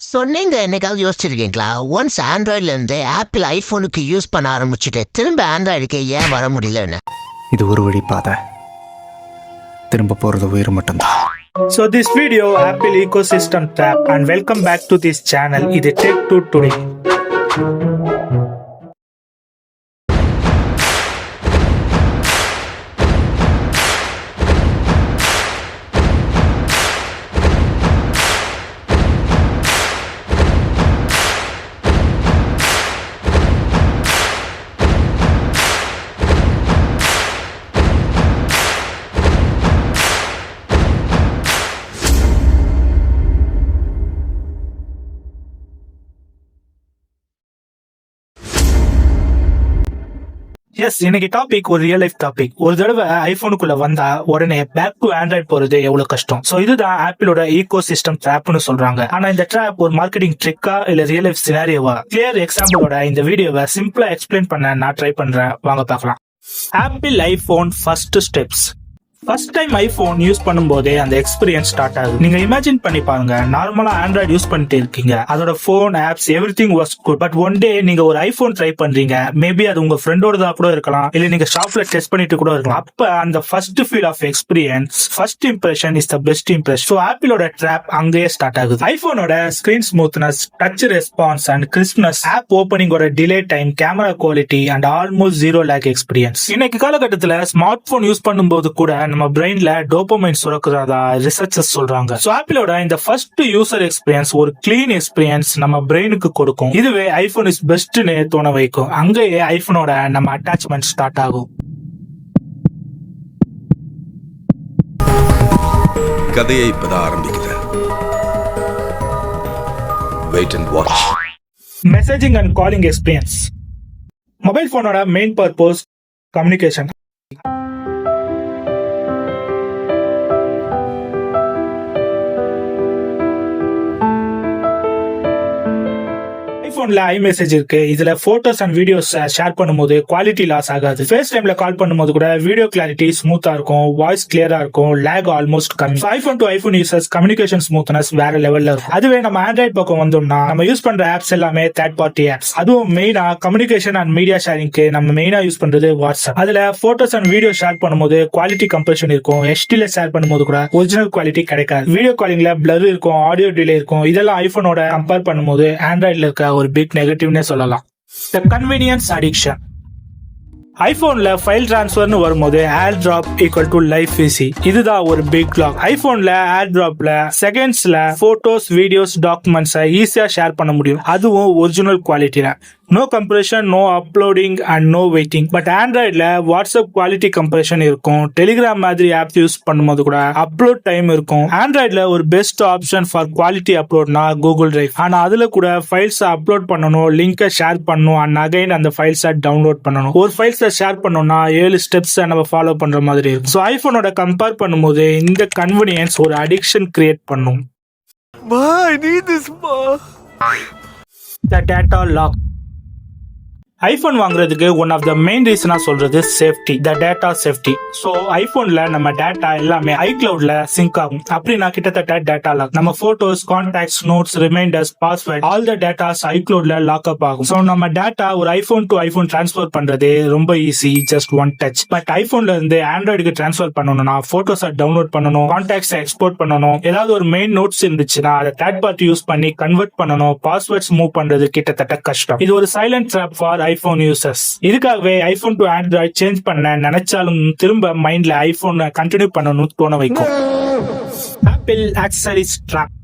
சொன்னீங்க என்னைக்காவது யோசிச்சிருக்கீங்களா? Once ஆண்ட்ராய்ட்லேருந்து apple ஐஃபோனுக்கு use பண்ண ஆரம்பிச்சுட்டு திரும்ப ஆண்ட்ராய்டுக்கு ஏன் வர முடியலன்னு. இது ஒரு வழி பாதை, திரும்ப போறது உயிர் மட்டும்தான். So this video Apple ecosystem trap and welcome back to this channel. இது Tech to Today. எஸ், இன்னைக்கு டாபிக் ஒரு ரியல் லைஃப் டாபிக். ஒரு தடவை ஐபோனுக்குள்ள வந்தா உடனே பேக் டு ஆண்ட்ராய்ட் போறது எவ்வளவு கஷ்டம். சோ இதுதான் ஆப்பிளோட ஈகோ சிஸ்டம் ட்ராப்னு சொல்றாங்க. ஆனா இந்த ட்ராப் ஒரு மார்க்கெட்டிங் ட்ரிக்கா இல்ல ரியல் லைஃப் சினாரியோவா? கிளியர் எக்ஸாம்பிளோட இந்த வீடியோவை சிம்பிளா எக்ஸ்பிளைன் பண்ண நான் ட்ரை பண்றேன். வாங்க பார்க்கலாம். Apple iPhone first steps. First time iPhone use பண்ணும்போதே அந்த எக்ஸ்பீரியன்ஸ் ஸ்டார்ட் ஆகுது. நீங்க இமேஜின் பண்ணி பாருங்க, நார்மலா ஆண்ட்ராய்டு யூஸ் பண்ணிட்டு இருக்கீங்க, அதோட phone apps everything was good. But one day நீங்க ஒரு ஐபோன் ட்ரை பண்றீங்க. மேபி அது உங்க ஃப்ரெண்டோடதா கூட இருக்கலாம், இல்ல நீங்க ஷாப்ல டெஸ்ட் பண்ணிட்டு கூட இருக்கலாம். அப்ப அந்த first feel of experience, first impression is the best impression. So ஆப்பிளோட ட்ராப் அங்கேயே ஸ்டார்ட் ஆகுது. ஐபோனோட screen smoothness, touch response and crispness, app ஓபனிங்கோட delay time, camera quality and almost zero lag experience. இன்னைக்கு காலகட்டத்தில் ஸ்மார்ட் போன் யூஸ் பண்ணும்போது கூட நம்ம பிரெயின்ல டோபமைன் சுரக்குறதா ரிசர்ச்சர்ஸ் சொல்றாங்க. சோ ஆப்பிளோட இந்த ஃபர்ஸ்ட் யூசர் எக்ஸ்பீரியன்ஸ் ஒரு கிளீன் எக்ஸ்பீரியன்ஸ் நம்ம பிரெயினுக்கு கொடுக்கும். இதுவே ஐபோன் இஸ் பெஸ்ட்னு தோண வைக்கும். அங்கேயே ஐபோனோட நம்ம அட்டாச்மெண்ட் ஸ்டார்ட் ஆகும். கதையை இப்பதான் ஆரம்பிக்குது. Wait and watch. Messaging and calling experience. Mobile போனோட மெயின் பர்பஸ் கம்யூனிகேஷன். ஐபோன்ல iMessage இருக்கு. இதுல போட்டோஸ் அண்ட் வீடியோஸ் ஷேர் பண்ணும்போது குவாலிட்டி லாஸ் ஆகாது. ஃபேஸ் டைம்ல கால் பண்ணும்போது கூட வீடியோ கிளாரிட்டி ஸ்மூத்தா இருக்கும், வாய்ஸ் கிளியரா இருக்கும், லேக் ஆல்மோஸ்ட் கம்மி. IPhone to iPhone users communication smoothness வேற லெவல்ல இருக்கும். அதுவே நம்ம ஆண்ட்ராய்ட் பக்கம் வந்தோம்னா நம்ம யூஸ் பண்ற ஆப்ஸ் எல்லாமே தேர்ட் பார்ட்டி ஆப்ஸ். அதுவும் மெயினா கம்யூனிகேஷன் அண்ட் மீடியா ஷேரிங்க்கு நம்ம மெயினா யூஸ் பண்றது வாட்ஸ்அப். அதுல போட்டோஸ் அண்ட் வீடியோ ஷேர் பண்ணும்போது குவாலிட்டி கம்ப்ரஷன் இருக்கும். HDல ஷேர் பண்ணும்போது கூட ஒரிஜினல் குவாலிட்டி கிடைக்காது. வீடியோ காலிங்ல பிளர் இருக்கும், ஆடியோ டிலே இருக்கும். இதெல்லாம் ஐபோனோட கம்பேர் பண்ணும்போது ஆண்ட்ராய்ட்ல இருக்க ஒரு பிக் நெகட்டிவ்னே சொல்லலாம். The convenience addiction. ஐபோன்ல ஃபைல் டிரான்ஸ்ஃபர்னு வரும்போது air drop equal to life easy. இதுதான் ஒரு பிக் லாக். ஐபோன்ல ஏர் டிராப்ல செகண்ட்ஸ்ல போட்டோஸ், வீடியோஸ், டாக்குமெண்ட்ஸை ஈஸியா ஷேர் பண்ண முடியும். அதுவும் ஒரிஜினல் குவாலிட்டில. No compression, no uploading and no waiting. But ஆண்ட்ராய்ட்ல வாட்ஸ்அப் குவாலிட்டி கம்ப்ரெஷன் இருக்கும். டெலிகிராம் மாதிரி ஆப் யூஸ் பண்ணும்போது கூட அப்லோட் டைம் இருக்கும். ஆண்ட்ராய்ட்ல ஒரு பெஸ்ட் ஆப்ஷன் ஃபார் குவாலிட்டி அப்லோட்னா கூகுள் டிரைவ். ஆனா அதுல கூட ஃபைல்ஸ் அப்லோட் பண்ணணும், லிங்கை ஷேர் பண்ணணும் அண்ட் அகைன் அந்த ஃபைல்ஸை டவுன்லோட் பண்ணணும். ஒரு ஃபைல்ஸை ஷேர் பண்ணோம்னா 7 ஸ்டெப்ஸ் நம்ம ஃபாலோ பண்ற மாதிரி இருக்கும். ஸோ ஐபோனோட கம்பேர் பண்ணும்போது இந்த கன்வீனியன்ஸ் ஒரு அடிக்ஷன் கிரியேட் பண்ணும். The data lock. ஐபோன் வாங்குறதுக்கு ஒன் ஆஃப் த மெயின் ரீசனா சொல்றது safety, the data safety. So ஐபோன்ல நம்ம டேட்டா எல்லாமே ஐக்ளவுட்ல சிங்க் ஆகும். அப்படின்னா கிட்டத்தட்ட டேட்டா லாக். நம்ம photos, contacts, notes, reminders, password, all the datas ஐக்ளவுட்ல லாக் அப் ஆகும். சோ நம்ம டேட்டா ஒரு ஐபோன் டு ஐபோன் டிரான்ஸ்ஃபர் பண்றது ரொம்ப easy, just one touch. But ஐபோன்ல இருந்து ஆண்ட்ராய்டுக்கு டிரான்ஸ்ஃபர் பண்ணணும்னா போட்டோஸை டவுன்லோட் பண்ணணும், கான்டாக்ட்ஸ் எக்ஸ்போர்ட் பண்ணணும், ஏதாவது ஒரு மெயின் நோட்ஸ் இருந்துச்சுன்னா அதை தேர்ட் பார்ட்டி யூஸ் பண்ணி கன்வெர்ட் பண்ணணும், பாஸ்வேர்ட்ஸ் மூவ் பண்றது கிட்டத்தட்ட கஷ்டம். இது ஒரு silent trap for iPhone users. இதுக்காகவே ஐபோன் டு ஆண்ட்ராய்டு சேஞ்ச் பண்ண நினைச்சாலும் திரும்ப மைண்ட்ல ஐபோன் கண்டினியூ பண்ணணும்னு தோண வைக்கும். Apple accessories trap.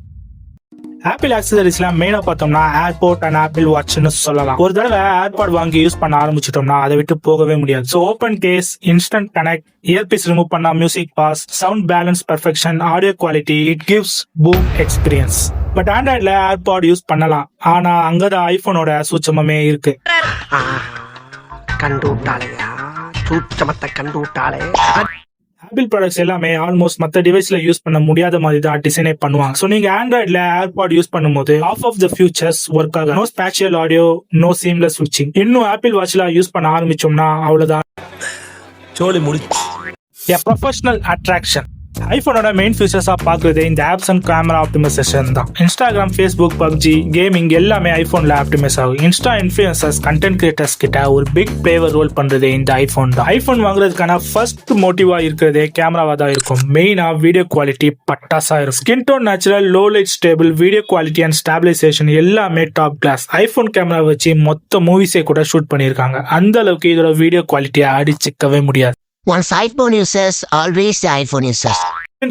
ஆப்பிள் ஆக்சசரிஸ்ல மெயினா பார்த்தோம்னா ஏர்போர்ட் அண்ட் ஆப்பிள் வாட்ச்னு சொல்லலாம். ஒரு தடவை ஏர்பாட் வாங்கி யூஸ் பண்ண ஆரம்பிச்சிட்டோம்னா அதை விட்டு போகவே முடியாது. So open case, instant connect, earpiece remove பண்ணா music pause, sound balance perfection, audio quality, it gives boom experience. But ஆண்ட்ராய்ட்ல ஏர்பாட் யூஸ் பண்ணலாம், ஆனா அங்கதான் ஐபோனோட சூட்சமே இருக்கு. ஆப்பிள் ப்ராடக்ட்ஸ் எல்லாமே ஆல்மோஸ்ட் மற்ற டிவைஸ்ல யூஸ் பண்ண முடியாத மாதிரி தான் டிசைனே பண்ணுவாங்க. ஸோ நீங்க ஆண்ட்ராய்ட்ல ஏர்பாட் யூஸ் பண்ணும்போது ஆஃப் த ஃபியூச்சர்ஸ் ஒர்க் ஆகும். No spatial audio, no seamless ஸ்விட்சிங். இன்னும் ஆப்பிள் வாட்ச்ல யூஸ் பண்ண ஆரம்பிச்சோம்னா அவ்வளவுதான். A professional attraction. ஐபோனோட மெயின் ஃபீச்சர்ஸா பாக்குறது இந்த ஆப்ஸ் அண்ட் கேமரா ஆப்டிமைசேஷன் தான். இன்ஸ்டாகிராம், ஃபேஸ்புக், பப்ஜி, கேமிங் எல்லாமே ஐபோன்ல ஆப்டிமைஸ் ஆகும். இன்ஸ்டா இன்ஃபுளுசர்ஸ், கண்டென்ட் கிரியேட்டர்ஸ் கிட்ட ஒரு பிக் பிளேவர் ரோல் பண்றது இந்த ஐபோன் தான். ஐபோன் வாங்குறதுக்கான ஃபர்ஸ்ட் மோட்டிவா இருக்கிறதே கேமராவா தான் இருக்கும். மெயினா வீடியோ குவாலிட்டி பட்டாசா இருக்கும். Skin tone natural, low light stable, video quality and stabilization எல்லாமே டாப் கிளாஸ். ஐபோன் கேமரா வச்சு மொத்த மூவிஸே கூட ஷூட் பண்ணிருக்காங்க. அந்த அளவுக்கு இதோட வீடியோ குவாலிட்டியை அடிச்சுக்கவே முடியாது. Once iPhone users, always the iPhone users.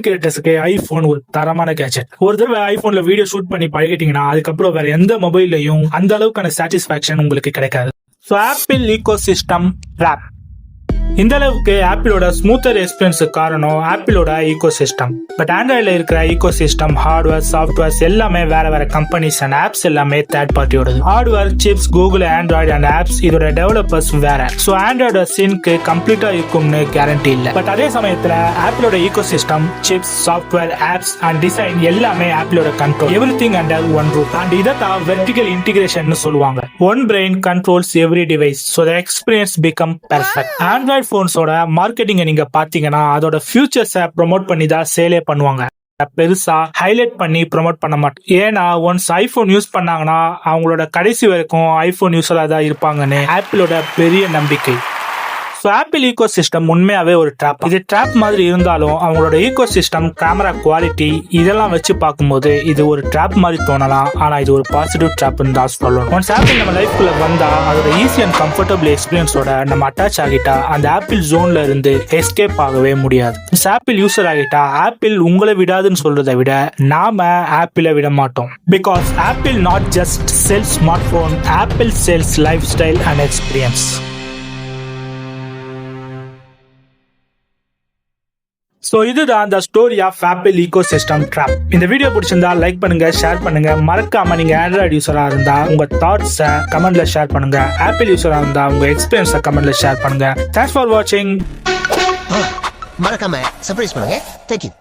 கிரியேட்டர்ஸ்க்கு ஐபோன் ஒரு தரமான கேஜெட். ஒரு தடவை ஐபோன்ல வீடியோ ஷூட் பண்ணி பழகிட்டீங்கன்னா அதுக்கப்புறம் வேற எந்த மொபைல்லையும் அந்த அளவுக்கான சாட்டிஸ்பாக்சன் உங்களுக்கு கிடைக்காது. So Apple ecosystem trap இந்த அளவுக்கு ஆப்பிளோட ஸ்மூத்தர் எக்ஸ்பீரியன்ஸ் காரணம் ஆப்பிளோட ஈகோ சிஸ்டம். பட் ஆண்ட்ராய்டில் இருக்கிற ஈகோ சிஸ்டம் ஹார்ட்வேர், சாஃப்ட்வேர்ஸ் எல்லாமே வேற வேற கம்பெனிஸ் அண்ட் ஆப்ஸ் எல்லாமே தேர்ட் பார்ட்டியோடது. Hardware, chips, Google, Android and apps இதோட டெவலப்பர்ஸ் வேற. ஸோ ஆண்ட்ராய்டோட சின்க்கு கம்ப்ளீட்டா இருக்கும்னு கேரண்டி இல்லை. பட் அதே சமயத்துல ஆப்பிளோட ecosystem, chips, software, apps and design எல்லாமே ஆப்பிளோட control. Everything under one root. And இதைத்தான் வெர்டிகல் இன்டிகிரேஷன் சொல்லுவாங்க. One brain controls every device. So the experience become perfect. Android போன்ஸோட மார்க்கெட்டிங் நீங்க பாத்தீங்கன்னா அதோட ஃபியூச்சர்ஸை ப்ரோமோட் பண்ணி தான் சேலே பண்ணுவாங்க. பெருசா ஹைலைட் பண்ணி ப்ரோமோட் பண்ண மாட்டோம். ஏன்னா ஒன்ஸ் ஐபோன் யூஸ் பண்ணாங்கன்னா அவங்களோட கடைசி வரைக்கும் ஐபோன் யூஸரா தான் இருப்பாங்கன்னு ஆப்பிளோட பெரிய நம்பிக்கை. ஸோ ஆப்பிள் ஈகோ சிஸ்டம் உண்மையாவே ஒரு ட்ராப். இது ட்ராப் மாதிரி இருந்தாலும் அவங்களோட ஈகோ சிஸ்டம், கேமரா குவாலிட்டி இதெல்லாம் வச்சு பார்க்கும்போது இது ஒரு ட்ராப் மாதிரி தோணலாம். ஆனா இது ஒரு பாசிட்டிவ் ட்ராப்னு தான் சொல்லணும். ஒன்ஸ் ஆப்பிள் நம்ம லைஃப்குள்ள வந்தா அதோட ஈஸி அண்ட் கம்ஃபர்டபுள் எக்ஸ்பீரியன்ஸோட நம்ம அட்டாச் ஆகிட்டா அந்த ஆப்பிள் ஜோன்ல இருந்து எஸ்கேப் ஆகவே முடியாது. ஆப்பிள் யூசர் ஆகிட்டா ஆப்பிள் உங்களை விடாதுன்னு சொல்றதை விட நாம ஆப்பிளை விட மாட்டோம். Because Apple not just sell smartphone, Apple sells lifestyle and experience. So இதுதான் அந்த story of Apple ecosystem trap. இந்த வீடியோ பிடிச்சிருந்தா லைக் பண்ணுங்க, ஷேர் பண்ணுங்க. மறக்காம நீங்க ஆண்ட்ராய்டு யூசரா இருந்தா உங்க தாட்ஸை கமெண்ட்ல ஷேர் பண்ணுங்க. ஆப்பிள் யூசரா இருந்தா உங்க எக்ஸ்பீரியன்ஸை கமெண்ட்ல ஷேர் பண்ணுங்க. தேங்க்ஸ் ஃபார் வாட்சிங். மறக்காம சர்ப்ரைஸ் பண்ணுங்க. தேங்க்யூ.